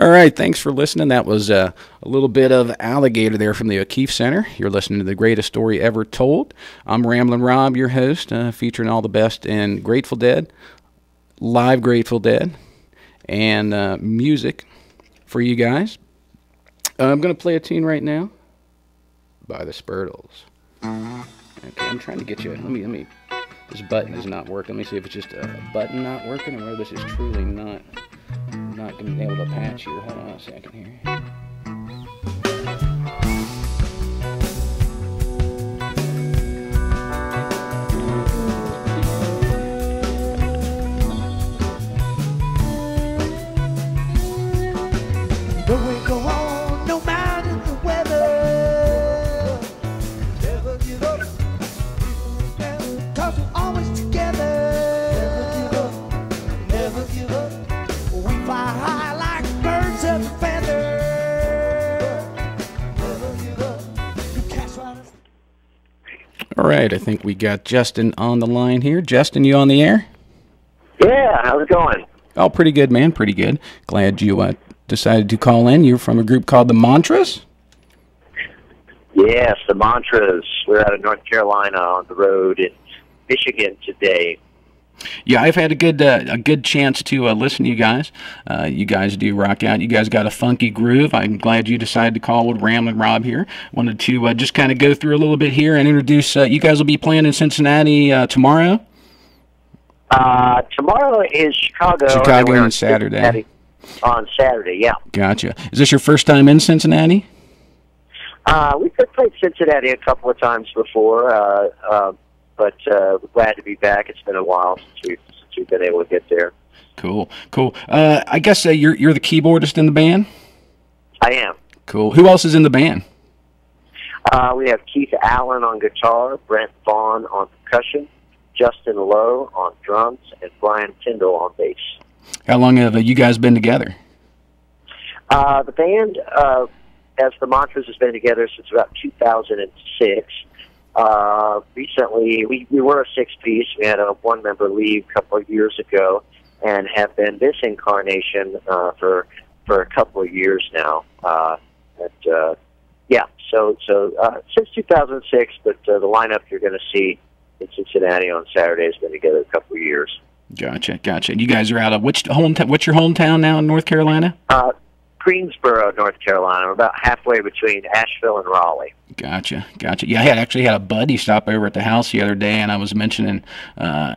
All right, thanks for listening. That was a little bit of Alligator there from the O'Keefe Center. You're listening to The Greatest Story Ever Told. I'm Ramblin' Rob, your host, featuring all the best in Grateful Dead, live Grateful Dead, and music for you guys. I'm going to play a tune right now by the Spurtles. Okay, I'm trying to get you. Let me. This button is not working. Let me see if it's just a button not working or whether this is truly not going to be able to patch here. Hold on a second here. All right, I think we got Justin on the line here. Justin, you on the air? Yeah, how's it going? Oh, pretty good, man, pretty good. Glad you decided to call in. You're from a group called the Mantras? Yes, the Mantras. We're out of North Carolina on the road in Michigan today. Yeah, I've had a good chance to listen to you guys. You guys do rock out. You guys got a funky groove. I'm glad you decided to call with Ramblin' Rob here. Wanted to just kind of go through a little bit here and introduce. You guys will be playing in Cincinnati tomorrow? Tomorrow is Chicago. Chicago on Saturday. On Saturday, yeah. Gotcha. Is this your first time in Cincinnati? We've played Cincinnati a couple of times before. But we're glad to be back. It's been a while since we've been able to get there. Cool. I guess you're the keyboardist in the band? I am. Cool. Who else is in the band? We have Keith Allen on guitar, Brent Vaughn on percussion, Justin Lowe on drums, and Brian Tyndall on bass. How long have you guys been together? The band, as the Mantras, has been together since about 2006. Recently, we were a six-piece. We had a one-member leave a couple of years ago, and have been this incarnation for a couple of years now. Since 2006. But the lineup you're going to see in Cincinnati on Saturday has been together a couple of years. Gotcha. You guys are out of what's your hometown now in North Carolina? Greensboro, North Carolina. We're about halfway between Asheville and Raleigh. Gotcha. Yeah, I actually had a buddy stop over at the house the other day, and I was mentioning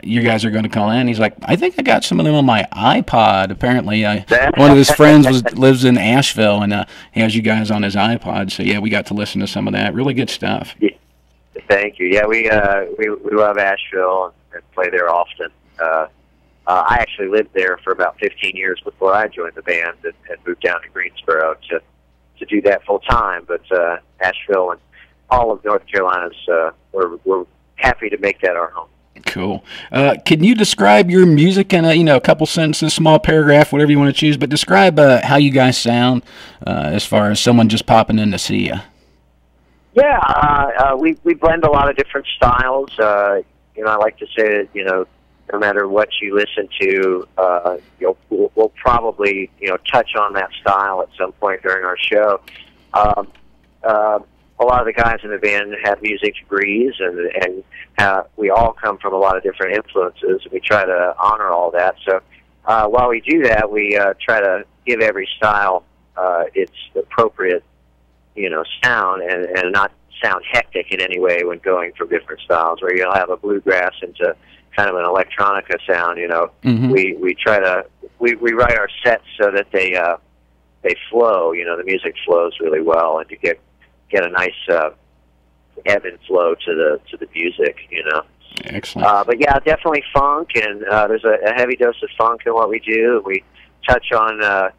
you guys are going to call in. He's like, I think I got some of them on my iPod. Apparently, one of his friends lives in Asheville, and he has you guys on his iPod. So yeah, we got to listen to some of that. Really good stuff. Yeah. Thank you. Yeah, we love Asheville and play there often. I actually lived there for about 15 years before I joined the band and moved down to Greensboro to do that full time. But Asheville and all of North Carolina's, we're happy to make that our home. Cool. Can you describe your music in a couple sentences, small paragraph, whatever you want to choose? But describe how you guys sound as far as someone just popping in to see you. Yeah, we blend a lot of different styles. I like to say that no matter what you listen to, we'll probably touch on that style at some point during our show. A lot of the guys in the band have music degrees, and we all come from a lot of different influences. We try to honor all that. So while we do that, we try to give every style its appropriate sound, and not sound hectic in any way when going from different styles. Where you'll have a bluegrass into kind of an electronica sound, we try to we write our sets so that they flow. The music flows really well, and you get a nice ebb and flow to the music. Excellent. But yeah, definitely funk, and there's a heavy dose of funk in what we do. We touch on a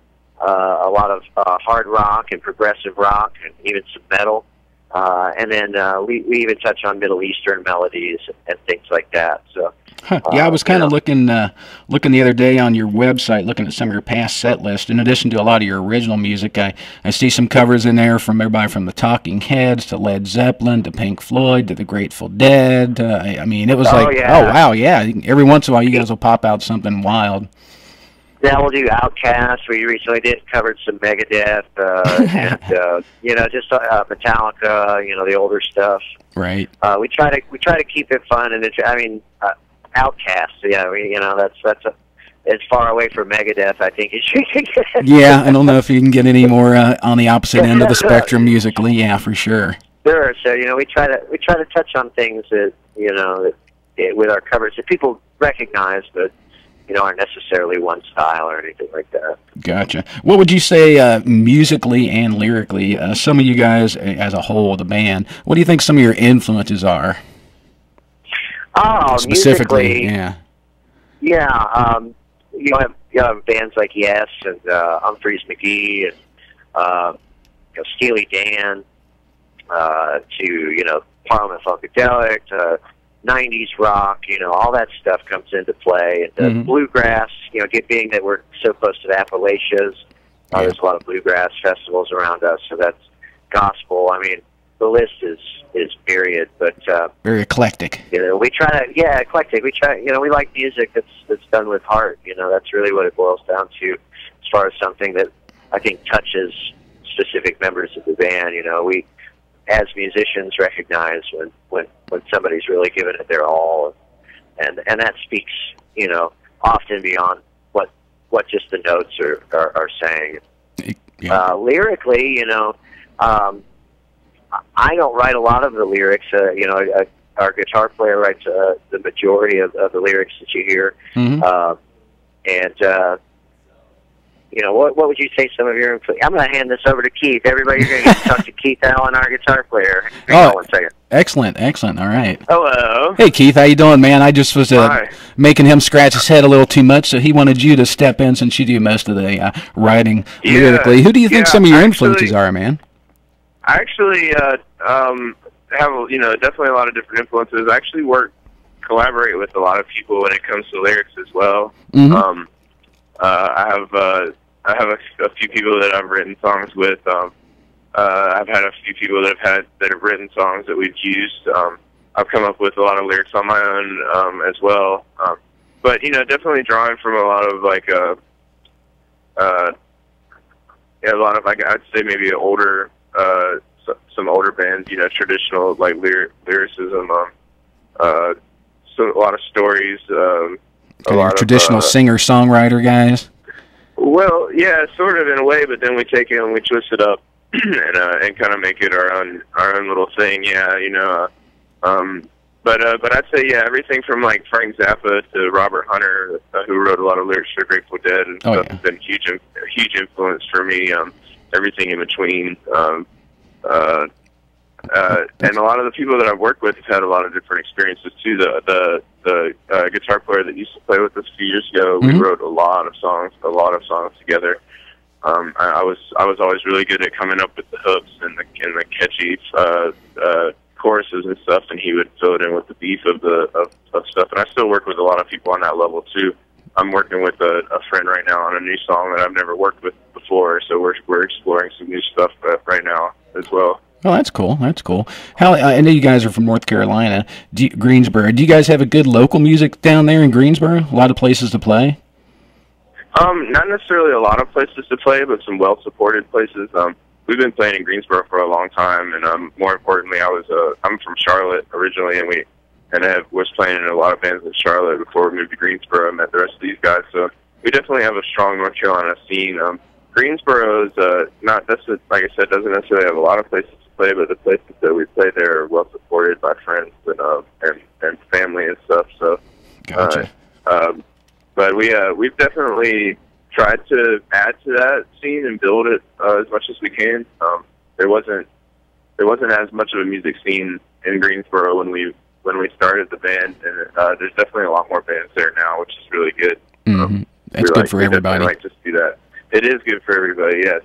lot of hard rock and progressive rock, and even some metal. And then we even touch on Middle Eastern melodies and things like that. So, yeah, I was kind of looking the other day on your website, looking at some of your past set list. In addition to a lot of your original music, I see some covers in there from everybody from the Talking Heads to Led Zeppelin to Pink Floyd to the Grateful Dead. I mean, it was oh wow, yeah. Every once in a while, you guys will pop out something wild. Yeah, we'll do Outcast. We recently covered some Megadeth, and just Metallica. The older stuff. Right. We try to keep it fun, and Outcast. Yeah, that's as far away from Megadeth, I think, as you can get. Yeah, I don't know if you can get any more on the opposite end of the spectrum musically. Yeah, for sure. Sure. So we try to touch on things that with our covers that people recognize, but aren't necessarily one style or anything like that. Gotcha. What would you say musically and lyrically, some of you guys as a whole, the band, what do you think some of your influences are? Oh, specifically, musically, yeah. You have bands like Yes and Humphreys McGee and Steely Dan to Parliament Funkadelic to 90s rock, all that stuff comes into play. And bluegrass, being that we're so close to the Appalachians, there's a lot of bluegrass festivals around us, so that's gospel. I mean, the list is myriad, but very eclectic. We try to, eclectic. We try, we like music that's done with heart. That's really what it boils down to, as far as something that I think touches specific members of the band. We, as musicians, recognize when somebody's really giving it their all, and that speaks, often beyond what just the notes are saying. Yeah. Lyrically, I don't write a lot of the lyrics. Our guitar player writes the majority of the lyrics that you hear. What would you say some of your influence? I'm going to hand this over to Keith. Everybody, you're going to get to talk to Keith Allen, our guitar player. Hang on one second. Excellent. All right. Hello. Hey, Keith, how you doing, man? I just was making him scratch his head a little too much, so he wanted you to step in since you do most of the writing lyrically. Who do you think some of your influences are, man? I actually have definitely a lot of different influences. I actually collaborate with a lot of people when it comes to lyrics as well. I have a few people that I've written songs with. I've had a few people that have written songs that we've used. I've come up with a lot of lyrics on my own as well. But definitely drawing from a lot of a lot of I'd say maybe older some older bands. Traditional lyricism. So a lot of stories. A lot traditional of, singer-songwriter guys. Well, yeah, sort of in a way, but then we take it and we twist it up and kind of make it our own little thing. Yeah, But I'd say everything from like Frank Zappa to Robert Hunter, who wrote a lot of lyrics for Grateful Dead and stuff, has been a huge influence for me. Everything in between. And a lot of the people that I've worked with have had a lot of different experiences too. The guitar player that used to play with us a few years ago, we wrote a lot of songs together. I was always really good at coming up with the hooks and the catchy choruses and stuff, and he would fill it in with the beef of stuff. And I still work with a lot of people on that level too. I'm working with a friend right now on a new song that I've never worked with before, so we're exploring some new stuff right now as well. Oh, that's cool. That's cool. I know you guys are from North Carolina, Greensboro. Do you guys have a good local music down there in Greensboro? A lot of places to play? Not necessarily a lot of places to play, but some well-supported places. We've been playing in Greensboro for a long time, and more importantly, I'm from Charlotte originally, and I was playing in a lot of bands in Charlotte before we moved to Greensboro. I met the rest of these guys, so we definitely have a strong North Carolina scene. Greensboro is like I said, doesn't necessarily have a lot of places to play, but the places that we play there are well supported by friends and family and stuff. So, gotcha. But we've definitely tried to add to that scene and build it as much as we can. There wasn't as much of a music scene in Greensboro when we started the band, and there's definitely a lot more bands there now, which is really good. That's good for everybody. Like to see that. It is good for everybody. Yes.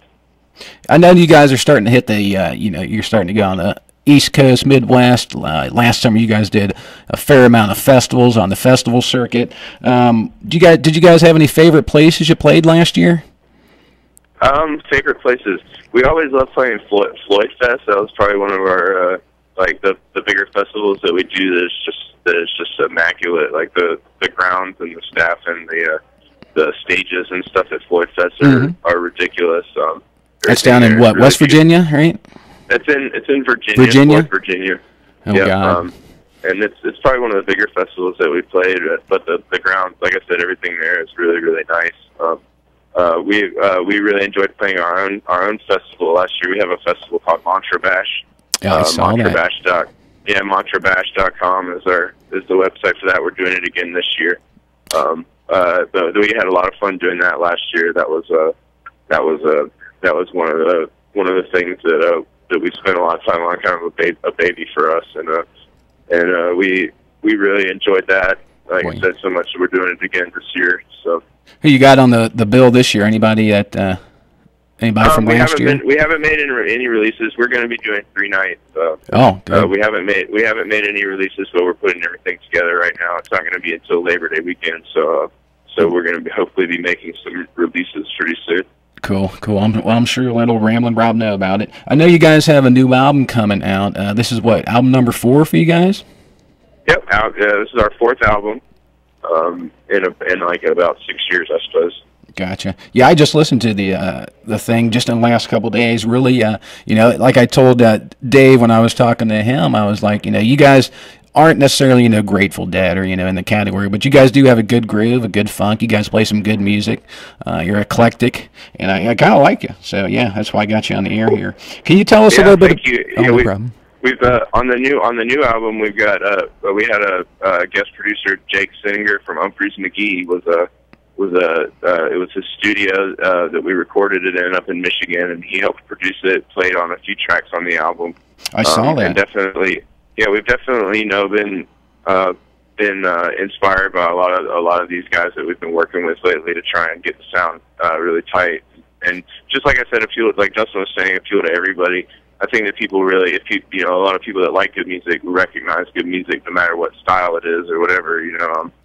I know you guys are starting to hit the, you're starting to go on the East Coast, Midwest. Last summer, you guys did a fair amount of festivals on the festival circuit. Did you guys have any favorite places you played last year? Favorite places. We always love playing Floyd Fest. That was probably one of our the bigger festivals that we do. That is just immaculate. Like the grounds and the staff and the the stages and stuff at Floyd Fest are ridiculous. That's down in what, really West Virginia, right? It's in Virginia. Floyd, Virginia. Oh, yeah, God. And it's probably one of the bigger festivals that we've played at, but the ground, like I said, everything there is really, really nice. We really enjoyed playing our own festival last year. We have a festival called Mantra Bash. Yeah, I saw that. MantraBash.com is the website for that. We're doing it again this year. But we had a lot of fun doing that last year. That was one of the things that we spent a lot of time on, kind of a baby for us, and we really enjoyed that. Like I said, so much that we're doing it again this year. So, who you got on the bill this year? Anybody from last year? We haven't made any releases. We're going to be doing 3 nights. Good. We haven't made any releases, but we're putting everything together right now. It's not going to be until Labor Day weekend, so we're going to hopefully be making some releases pretty soon. Cool. I'm sure you'll let old Ramblin' Rob know about it. I know you guys have a new album coming out. This is what, album number 4 for you guys? Yep. This is our 4th album. In like about 6 years, I suppose. Gotcha. Yeah, I just listened to the thing just in the last couple of days. Really, like I told Dave when I was talking to him, I was like, you guys aren't necessarily, Grateful Dead or, in the category, but you guys do have a good groove, a good funk. You guys play some good music. You're eclectic, and I kind of like you. So, yeah, that's why I got you on the air here. Can you tell us a little bit? Thank you. Oh, no problem. We've on the new album we had a guest producer, Jake Singer from Humphreys McGee. It was his studio that we recorded it in up in Michigan, and he helped produce it. Played on a few tracks on the album. I saw that. And definitely, we've definitely been inspired by a lot of these guys that we've been working with lately to try and get the sound really tight. And just like I said, like Justin was saying, appeal to everybody. I think that people really, a lot of people that like good music recognize good music no matter what style it is or whatever,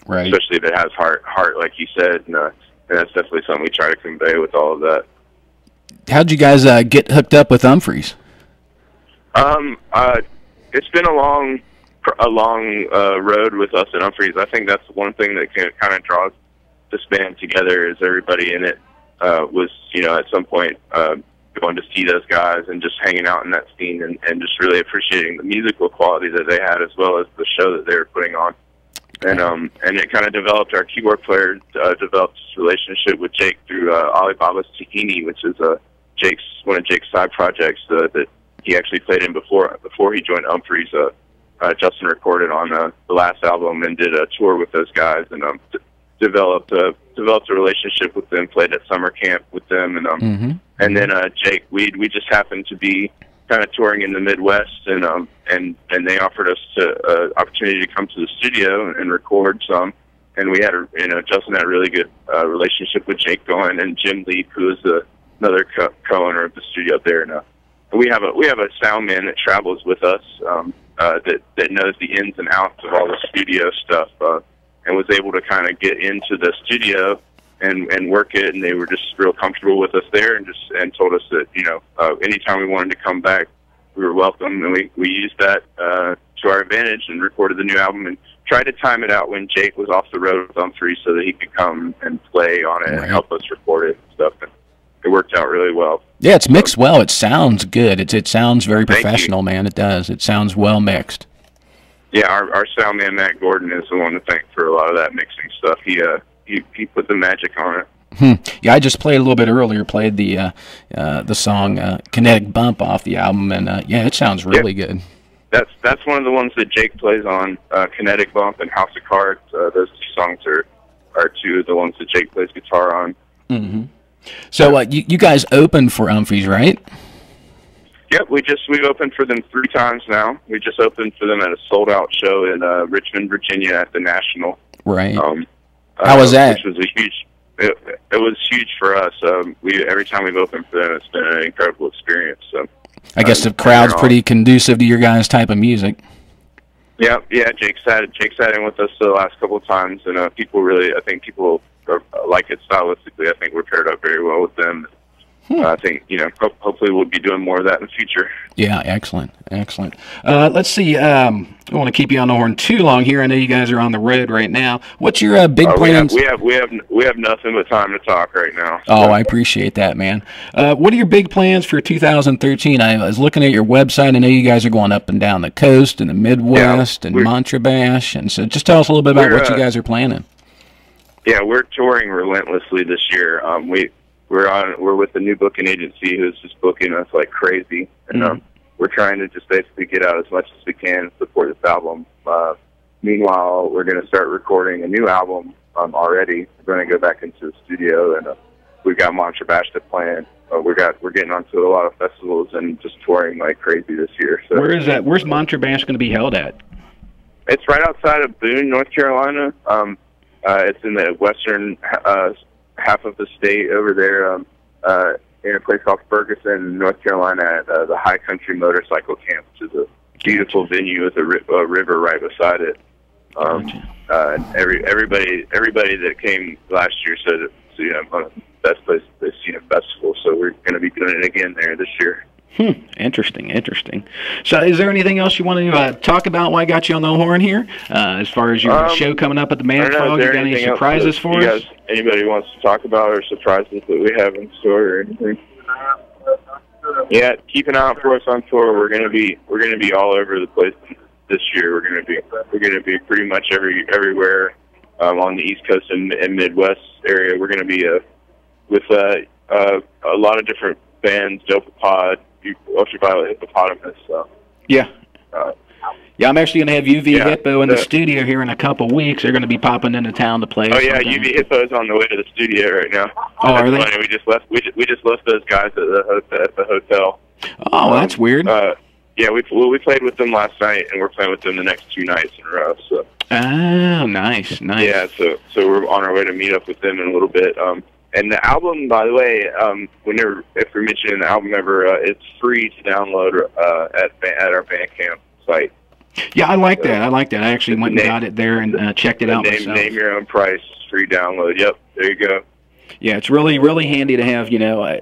right. Especially if it has heart, like you said, and that's definitely something we try to convey with all of that. How'd you guys get hooked up with Humphreys? It's been a long road with us at Humphreys. I think that's one thing that kind of draws this band together is everybody in it was, at some point going to see those guys and just hanging out in that scene and just really appreciating the musical quality that they had as well as the show that they were putting on. And it kind of developed, our keyboard player developed his relationship with Jake through Alibaba's Tahini, which is one of Jake's side projects that he actually played in before he joined Humphreys. Justin recorded on the last album and did a tour with those guys and developed a relationship with them, played at summer camp with them, and then Jake, we just happened to be kind of touring in the Midwest, and they offered us opportunity to come to the studio and record some, and we had Justin had a really good relationship with Jake going, and Jim Leap, who is another co-owner of the studio up there, and we have a sound man that travels with us that knows the ins and outs of all the studio stuff. And was able to kind of get into the studio and work it, and they were just real comfortable with us there, and told us that anytime we wanted to come back, we were welcome, and we used that to our advantage and recorded the new album and tried to time it out when Jake was off the road with Humphrey so that he could come and play on it and help us record it and stuff. And it worked out really well. Yeah, it's mixed well. It sounds good. It sounds very professional, man. It does. It sounds well mixed. Yeah, our sound man Matt Gordon is the one to thank for a lot of that mixing stuff. He put the magic on it. Yeah, I just played a little bit earlier. Played the song "Kinetic Bump" off the album, and it sounds really good. That's one of the ones that Jake plays on. "Kinetic Bump" and "House of Cards." Those 2 songs are 2 of the ones that Jake plays guitar on. Mm-hmm. So you guys opened for Humphreys, right? Yep, we've opened for them 3 times now. We just opened for them at a sold-out show in Richmond, Virginia, at the National. Right. How was that? Which was a huge. It was huge for us. Every time we've opened for them, it's been an incredible experience. So I guess the crowd's pretty conducive to your guys' type of music. Yeah. Jake sat in with us the last couple of times, and I think people like it stylistically. I think we're paired up very well with them. I think, hopefully we'll be doing more of that in the future. Yeah, excellent. Let's see. I don't want to keep you on the horn too long here. I know you guys are on the road right now. What's your big plans? We have nothing but time to talk right now. So. Oh, I appreciate that, man. What are your big plans for 2013? I was looking at your website. I know you guys are going up and down the coast and the Midwest and Montrebash, and so just tell us a little bit about what you guys are planning. Yeah, we're touring relentlessly this year. We're with the new booking agency who's just booking us like crazy, and we're trying to just basically get out as much as we can and support this album. Meanwhile, we're going to start recording a new album already. We're going to go back into the studio, and we've got Montrebash to plan. We're getting onto a lot of festivals and just touring like crazy this year. So where is that? Where's Montrebash going to be held at? It's right outside of Boone, North Carolina. It's in the western half of the state over there, in a place called Ferguson, North Carolina, at the High Country Motorcycle Camp, which is a beautiful venue with a river right beside it. Everybody that came last year said it's one of the best places they've seen a festival. So we're going to be doing it again there this year. Interesting. So is there anything else you want to talk about while I got you on the horn here? As far as your show coming up at the Mad Frog, you got any surprises for us? Anybody wants to talk about or surprises that we have in store or anything? Yeah, keep an eye out for us on tour. We're gonna be all over the place this year. We're gonna be pretty much everywhere on the East Coast and Midwest area. We're gonna be with a lot of different bands, Dopapod, Ultraviolet Hippopotamus. Yeah, I'm actually going to have UV Hippo in the studio here in a couple weeks. They're going to be popping into town to play. Oh yeah, UV Hippo's on the way to the studio right now. Oh, are they? Funny. We just left those guys at the hotel. Oh, that's weird. Yeah, we played with them last night, and we're playing with them the next 2 nights in a row. So. Oh, nice. Yeah, so we're on our way to meet up with them in a little bit. And the album, by the way, if we're mentioning the album ever, it's free to download at our Bandcamp site. Yeah, I like that. I actually went and got it there and checked it out myself. Name your own price, free download. Yep, there you go. Yeah, it's really, really handy to have,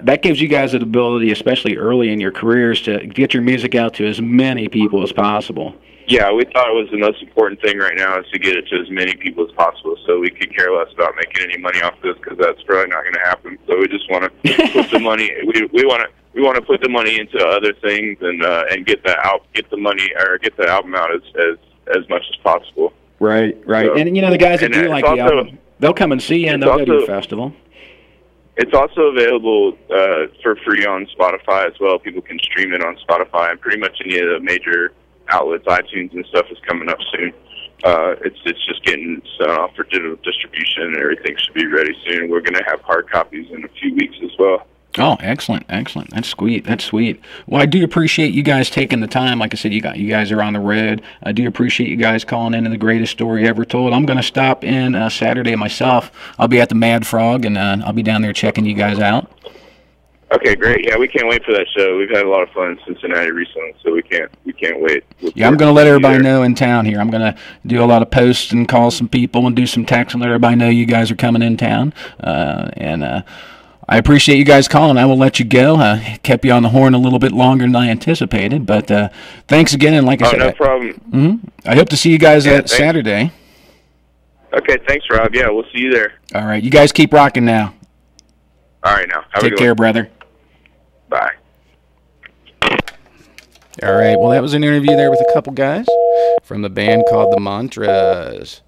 that gives you guys the ability, especially early in your careers, to get your music out to as many people as possible. Yeah, we thought it was the most important thing right now is to get it to as many people as possible, so we could care less about making any money off this, because that's probably not going to happen. So we just want to put the money. We want to put the money into other things and get the album out as much as possible. Right. So, and the guys that do like the album, they'll come and see you, and they'll go to the festival. It's also available for free on Spotify as well. People can stream it on Spotify and pretty much any of the major outlets. iTunes and stuff is coming up soon. It's just getting sent off for digital distribution, and everything should be ready soon. We're going to have hard copies in a few weeks as well. Oh, excellent. That's sweet. Well, I do appreciate you guys taking the time. Like I said, you guys are on the road. I do appreciate you guys calling in the greatest story ever told. I'm going to stop in Saturday myself. I'll be at the Mad Frog, and I'll be down there checking you guys out. Okay, great. Yeah, we can't wait for that show. We've had a lot of fun in Cincinnati recently, so we can't wait. Yeah, I'm going to let everybody know in town here. I'm going to do a lot of posts and call some people and do some texts and let everybody know you guys are coming in town. I appreciate you guys calling. I will let you go. Kept you on the horn a little bit longer than I anticipated, but thanks again. And like I said, no problem. I hope to see you guys Saturday. Okay, thanks, Rob. Yeah, we'll see you there. All right, you guys keep rocking now. All right, now. Take care, brother. Bye. All right, well, that was an interview there with a couple guys from the band called the Mantras.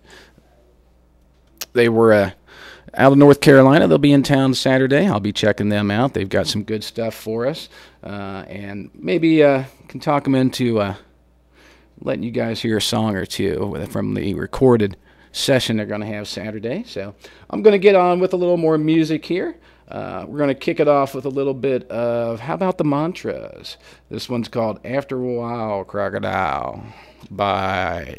They were out of North Carolina. They'll be in town Saturday. I'll be checking them out. They've got some good stuff for us, and maybe can talk them into letting you guys hear a song or two from the recorded session they're going to have Saturday. So I'm going to get on with a little more music here. We're going to kick it off with a little bit of, how about the Mantras? This one's called After a While, Crocodile. Bye.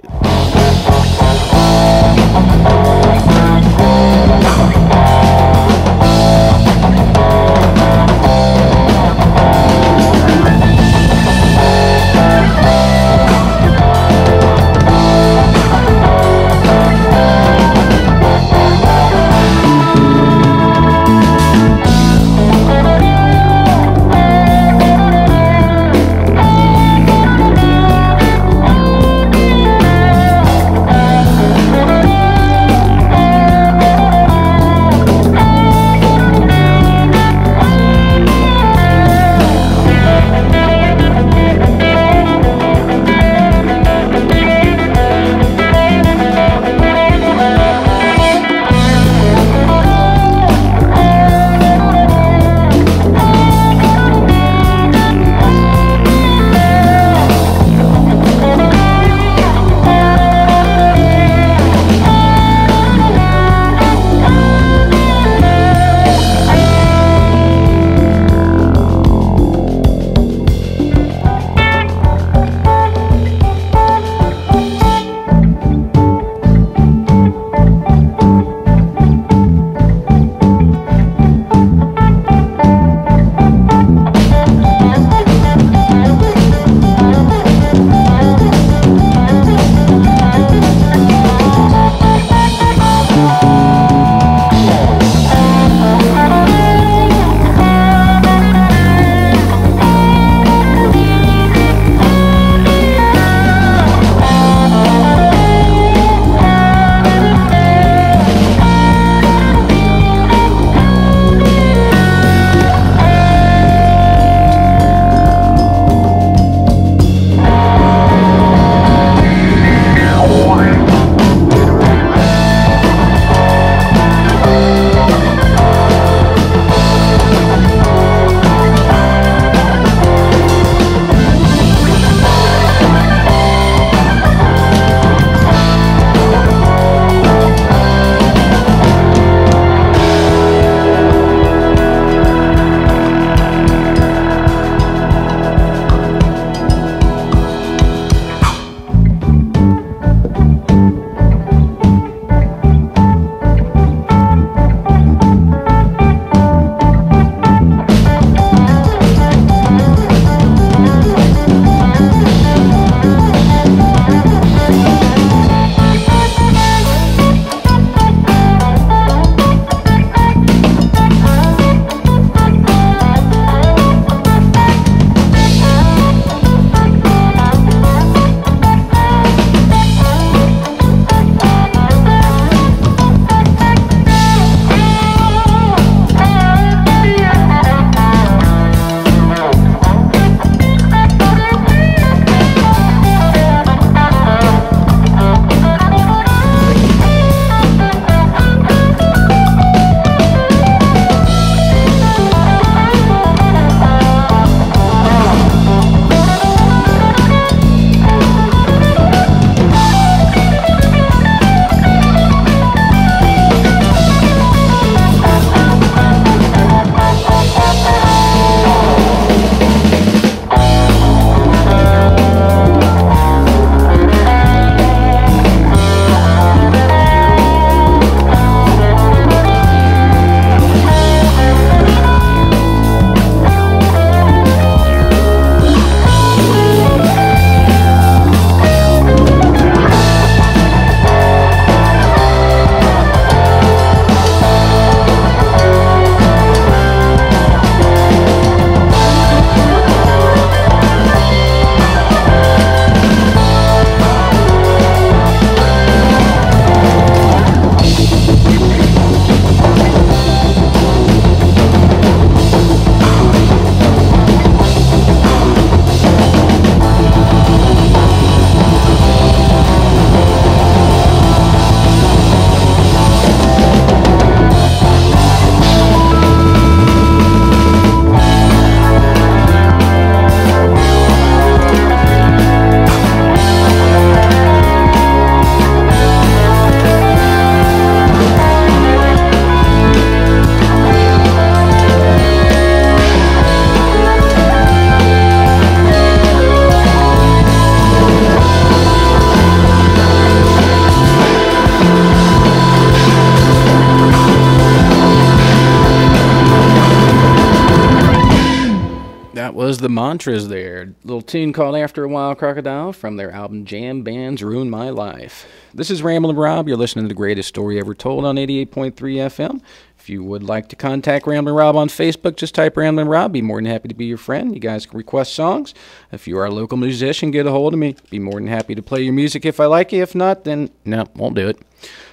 was the Mantras there. Little tune called After a While Crocodile from their album Jam Bands Ruin My Life. This is Ramblin' Rob. You're listening to the greatest story ever told on 88.3 FM. If you would like to contact Ramblin' Rob on Facebook, just type Ramblin' Rob. Be more than happy to be your friend. You guys can request songs. If you are a local musician, get a hold of me. Be more than happy to play your music if I like you. If not, then no, won't do it.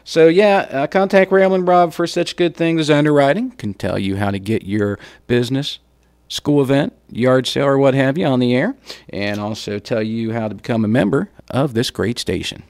So yeah, contact Ramblin' Rob for such good things as underwriting. Can tell you how to get your business, school event, yard sale, or what have you on the air, and also tell you how to become a member of this great station.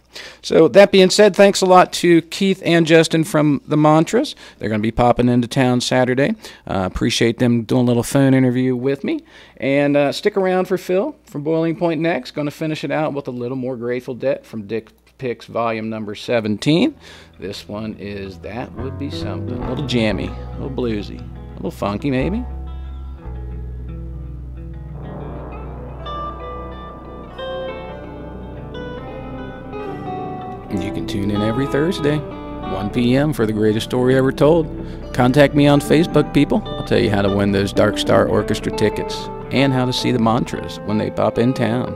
So that being said, thanks a lot to Keith and Justin from the Mantras. They're going to be popping into town Saturday. Appreciate them doing a little phone interview with me. And stick around for Phil from Boiling Point next. Going to finish it out with a little more Grateful Dead from Dick Picks volume number 17. This one is That Would Be Something. A little jammy, a little bluesy, a little funky maybe. You can tune in every Thursday, 1 p.m. for the greatest story ever told. Contact me on Facebook, people. I'll tell you how to win those Dark Star Orchestra tickets and how to see the Mantras when they pop in town.